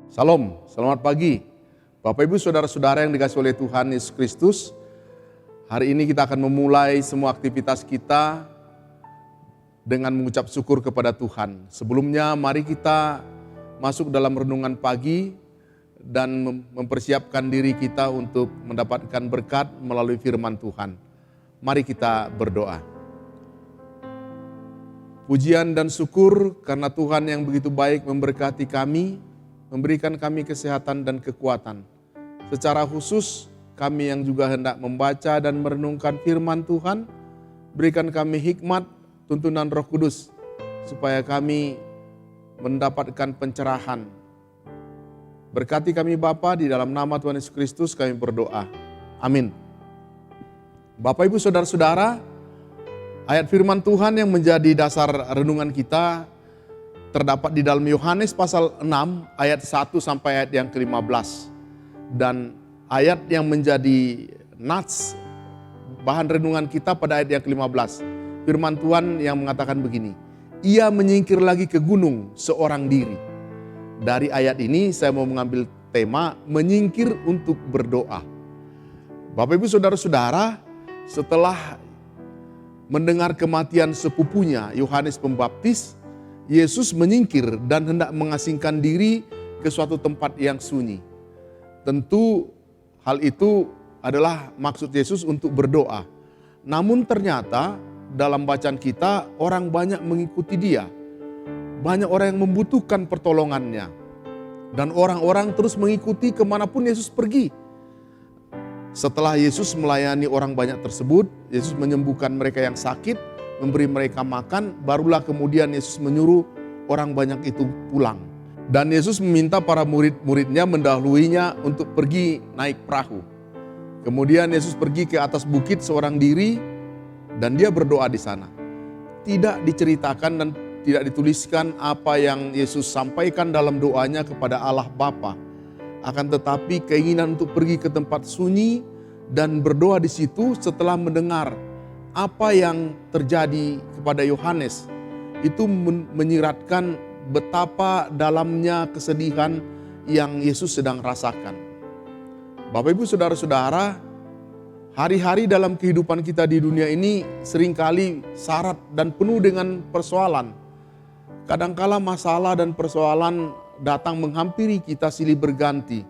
Salam, selamat pagi. Bapak Ibu Saudara-saudara yang dikasihi oleh Tuhan Yesus Kristus. Hari ini kita akan memulai semua aktivitas kita dengan mengucap syukur kepada Tuhan. Sebelumnya mari kita masuk dalam renungan pagi dan mempersiapkan diri kita untuk mendapatkan berkat melalui firman Tuhan. Mari kita berdoa. Pujian dan syukur karena Tuhan yang begitu baik memberkati kami, memberikan kami kesehatan dan kekuatan. Secara khusus kami yang juga hendak membaca dan merenungkan firman Tuhan, berikan kami hikmat, tuntunan Roh Kudus, supaya kami mendapatkan pencerahan. Berkati kami Bapa, di dalam nama Tuhan Yesus Kristus kami berdoa. Amin. Bapak Ibu Saudara-saudara, ayat firman Tuhan yang menjadi dasar renungan kita terdapat di dalam Yohanes pasal 6 ayat 1 sampai ayat yang ke-15. Dan ayat yang menjadi nats bahan renungan kita pada ayat yang ke-15. Firman Tuhan yang mengatakan begini, ia menyingkir lagi ke gunung seorang diri. Dari ayat ini saya mau mengambil tema menyingkir untuk berdoa. Bapak Ibu Saudara-saudara, setelah mendengar kematian sepupunya Yohanes Pembaptis, Yesus menyingkir dan hendak mengasingkan diri ke suatu tempat yang sunyi. Tentu hal itu adalah maksud Yesus untuk berdoa. Namun ternyata dalam bacaan kita orang banyak mengikuti dia. Banyak orang yang membutuhkan pertolongannya. Dan orang-orang terus mengikuti kemanapun Yesus pergi. Setelah Yesus melayani orang banyak tersebut, Yesus menyembuhkan mereka yang sakit, memberi mereka makan, barulah kemudian Yesus menyuruh orang banyak itu pulang. Dan Yesus meminta para murid-muridnya mendahuluinya untuk pergi naik perahu. Kemudian Yesus pergi ke atas bukit seorang diri dan dia berdoa di sana. Tidak diceritakan dan tidak dituliskan apa yang Yesus sampaikan dalam doanya kepada Allah Bapa. Akan tetapi keinginan untuk pergi ke tempat sunyi dan berdoa di situ setelah mendengar apa yang terjadi kepada Yohanes, itu menyiratkan betapa dalamnya kesedihan yang Yesus sedang rasakan. Bapak Ibu Saudara-saudara, hari-hari dalam kehidupan kita di dunia ini seringkali syarat dan penuh dengan persoalan. Kadangkala masalah dan persoalan datang menghampiri kita silih berganti.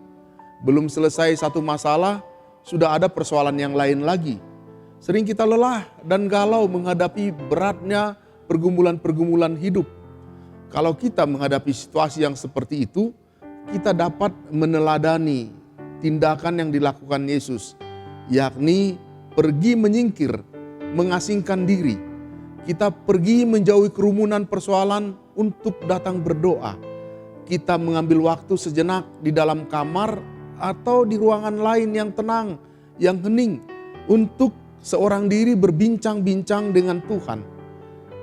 Belum selesai satu masalah, sudah ada persoalan yang lain lagi. Sering kita lelah dan galau menghadapi beratnya pergumulan-pergumulan hidup. Kalau kita menghadapi situasi yang seperti itu, kita dapat meneladani tindakan yang dilakukan Yesus, yakni pergi menyingkir, mengasingkan diri. Kita pergi menjauhi kerumunan persoalan untuk datang berdoa. Kita mengambil waktu sejenak di dalam kamar atau di ruangan lain yang tenang, yang hening, untuk seorang diri berbincang-bincang dengan Tuhan.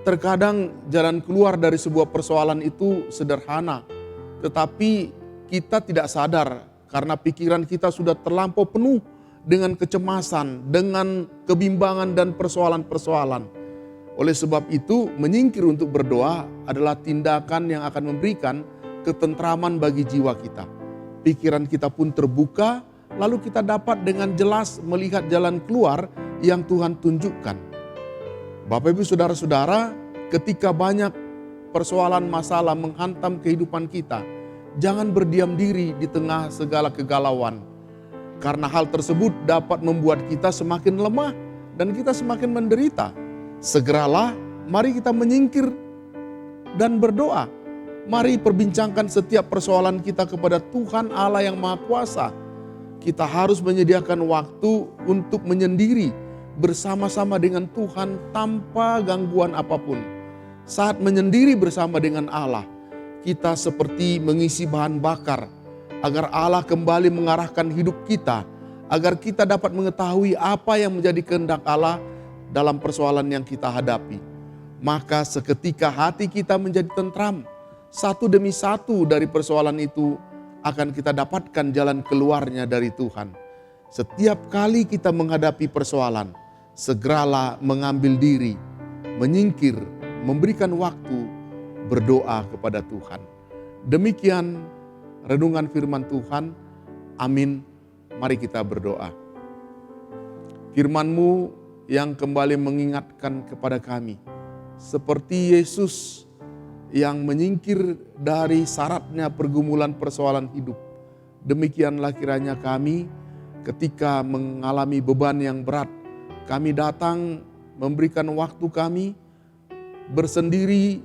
Terkadang jalan keluar dari sebuah persoalan itu sederhana, tetapi kita tidak sadar karena pikiran kita sudah terlampau penuh dengan kecemasan, dengan kebimbangan dan persoalan-persoalan. Oleh sebab itu, menyingkir untuk berdoa adalah tindakan yang akan memberikan ketentraman bagi jiwa kita. Pikiran kita pun terbuka, lalu kita dapat dengan jelas melihat jalan keluar yang Tuhan tunjukkan. Bapak Ibu Saudara-saudara, ketika banyak persoalan masalah menghantam kehidupan kita, jangan berdiam diri di tengah segala kegalauan. Karena hal tersebut dapat membuat kita semakin lemah dan kita semakin menderita. Segeralah, mari kita menyingkir dan berdoa. Mari perbincangkan setiap persoalan kita kepada Tuhan Allah yang Maha Kuasa. Kita harus menyediakan waktu untuk menyendiri bersama-sama dengan Tuhan tanpa gangguan apapun. Saat menyendiri bersama dengan Allah, kita seperti mengisi bahan bakar agar Allah kembali mengarahkan hidup kita, agar kita dapat mengetahui apa yang menjadi kehendak Allah dalam persoalan yang kita hadapi. Maka seketika hati kita menjadi tentram, satu demi satu dari persoalan itu akan kita dapatkan jalan keluarnya dari Tuhan. Setiap kali kita menghadapi persoalan, segeralah mengambil diri, menyingkir, memberikan waktu berdoa kepada Tuhan. Demikian renungan firman Tuhan. Amin. Mari kita berdoa. Firman-Mu yang kembali mengingatkan kepada kami, seperti Yesus yang menyingkir dari syaratnya pergumulan persoalan hidup, demikianlah kiranya kami ketika mengalami beban yang berat, kami datang memberikan waktu kami bersendiri,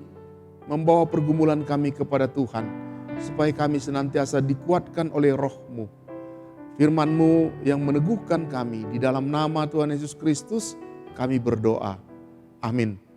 membawa pergumulan kami kepada Tuhan, supaya kami senantiasa dikuatkan oleh Roh-Mu. Firman-Mu yang meneguhkan kami, di dalam nama Tuhan Yesus Kristus kami berdoa. Amin.